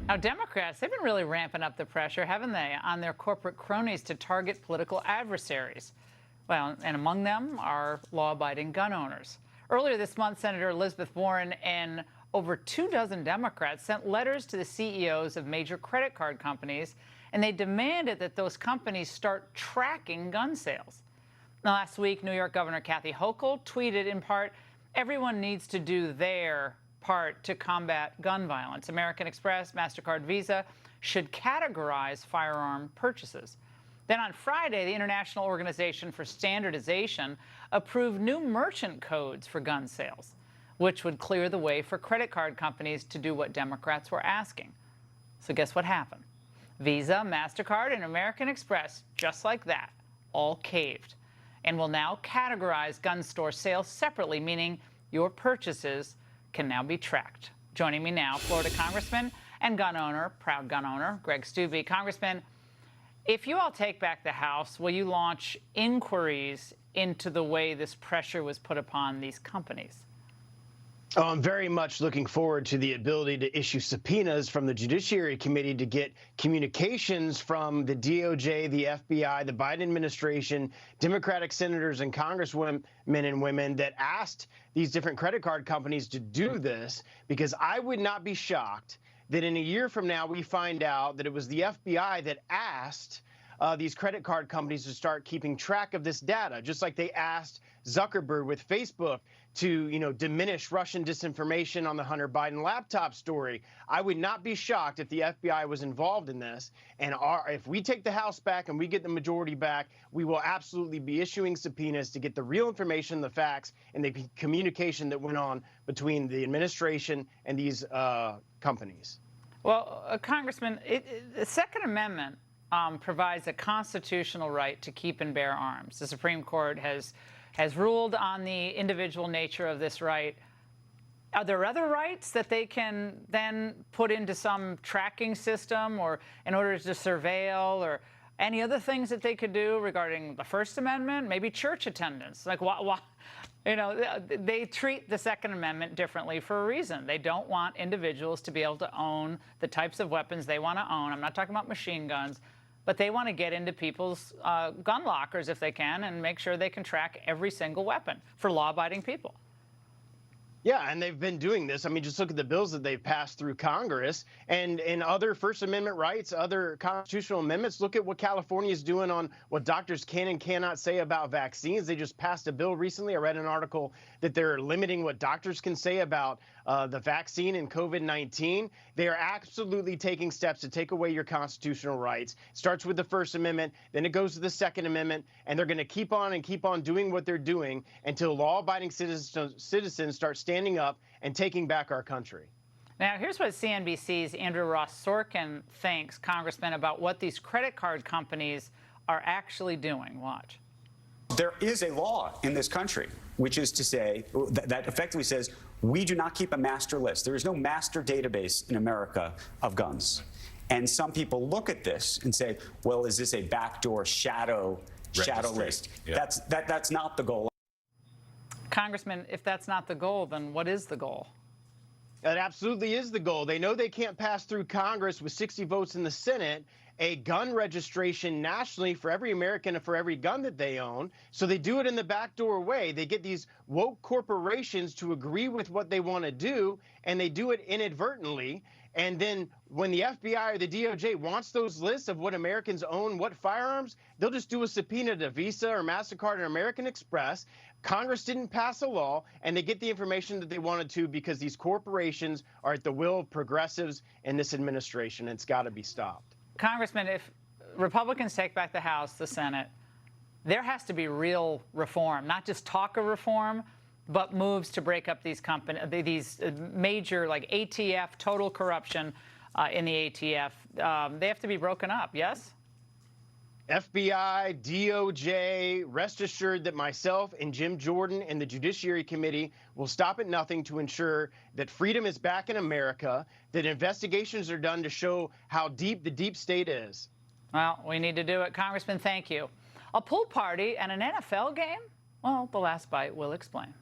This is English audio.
Now, Democrats, they've been really ramping up the pressure, haven't they, on their corporate cronies to target political adversaries. Well, and among them are law-abiding gun owners. Earlier this month, Senator Elizabeth Warren and over 24 Democrats sent letters to the CEOs of major credit card companies, and they demanded that those companies start tracking gun sales. Now, last week, New York Governor Kathy Hochul tweeted in part, "Everyone needs to do their part to combat gun violence. American Express, MasterCard, Visa should categorize firearm purchases." Then on Friday, the International Organization for Standardization approved new merchant codes for gun sales, which would clear the way for credit card companies to do what Democrats were asking. So guess what happened? Visa, MasterCard, and American Express, just like that, all caved and will now categorize gun store sales separately, meaning your purchases can now be tracked. Joining me now, Florida Congressman and gun owner, proud gun owner, Greg Steube. Congressman, if you all take back the House, will you launch inquiries into the way this pressure was put upon these companies? Oh, I'm very much looking forward to the ability to issue subpoenas from the Judiciary Committee to get communications from the DOJ, the FBI, the Biden administration, Democratic senators and congresswomen and women that asked these different credit card companies to do this, because I would not be shocked that in a year from now we find out that it was the FBI that asked these credit card companies to start keeping track of this data, just like they asked Zuckerberg with Facebook to, diminish Russian disinformation on the Hunter Biden laptop story. I would not be shocked if the FBI was involved in this. And if we take the House back and we get the majority back, we will absolutely be issuing subpoenas to get the real information, the facts, and the communication that went on between the administration and these companies. Well, Congressman, the Second Amendment provides a constitutional right to keep and bear arms. The Supreme Court has ruled on the individual nature of this right. Are there other rights that they can then put into some tracking system or in order to surveil, or any other things that they could do regarding the First Amendment, maybe church attendance? Like, why, they treat the Second Amendment differently for a reason. They don't want individuals to be able to own the types of weapons they want to own. I'm not talking about machine guns. But they want to get into people's gun lockers if they can and make sure they can track every single weapon for law-abiding people. Yeah, and they've been doing this. I mean, just look at the bills that they've passed through Congress and other First Amendment rights, other constitutional amendments. Look at what California is doing on what doctors can and cannot say about vaccines. They just passed a bill recently. I read an article that they're limiting what doctors can say about the vaccine and COVID-19. They are absolutely taking steps to take away your constitutional rights. It starts with the First Amendment, then it goes to the Second Amendment, and they're going to keep on doing what they're doing until law-abiding citizens start standing up and taking back our country. Now, here's what CNBC's Andrew Ross Sorkin thinks, Congressman, about what these credit card companies are actually doing. Watch. There is a law in this country, which is to say, that effectively says, we do not keep a master list. There is no master database in America of guns. And some people look at this and say, well, is this a backdoor shadow list? Yeah. That's not the goal. Congressman, if that's not the goal, then what is the goal? It absolutely is the goal. They know they can't pass through Congress with 60 votes in the Senate a gun registration nationally for every American and for every gun that they own. So they do it in the backdoor way. They get these woke corporations to agree with what they want to do, and they do it inadvertently. And then when the FBI or the DOJ wants those lists of what Americans own, what firearms, they'll just do a subpoena to Visa or MasterCard or American Express. Congress didn't pass a law, and they get the information that they wanted to because these corporations are at the will of progressives in this administration, and it's got to be stopped. Congressman, if Republicans take back the House, the Senate, there has to be real reform, not just talk of reform, but moves to break up these these major, like ATF, total corruption in the ATF. They have to be broken up, yes? FBI, DOJ, rest assured that myself and Jim Jordan and the Judiciary Committee will stop at nothing to ensure that freedom is back in America, that investigations are done to show how deep the deep state is. Well, we need to do it. Congressman, thank you. A pool party and an NFL game? Well, the last bite will explain.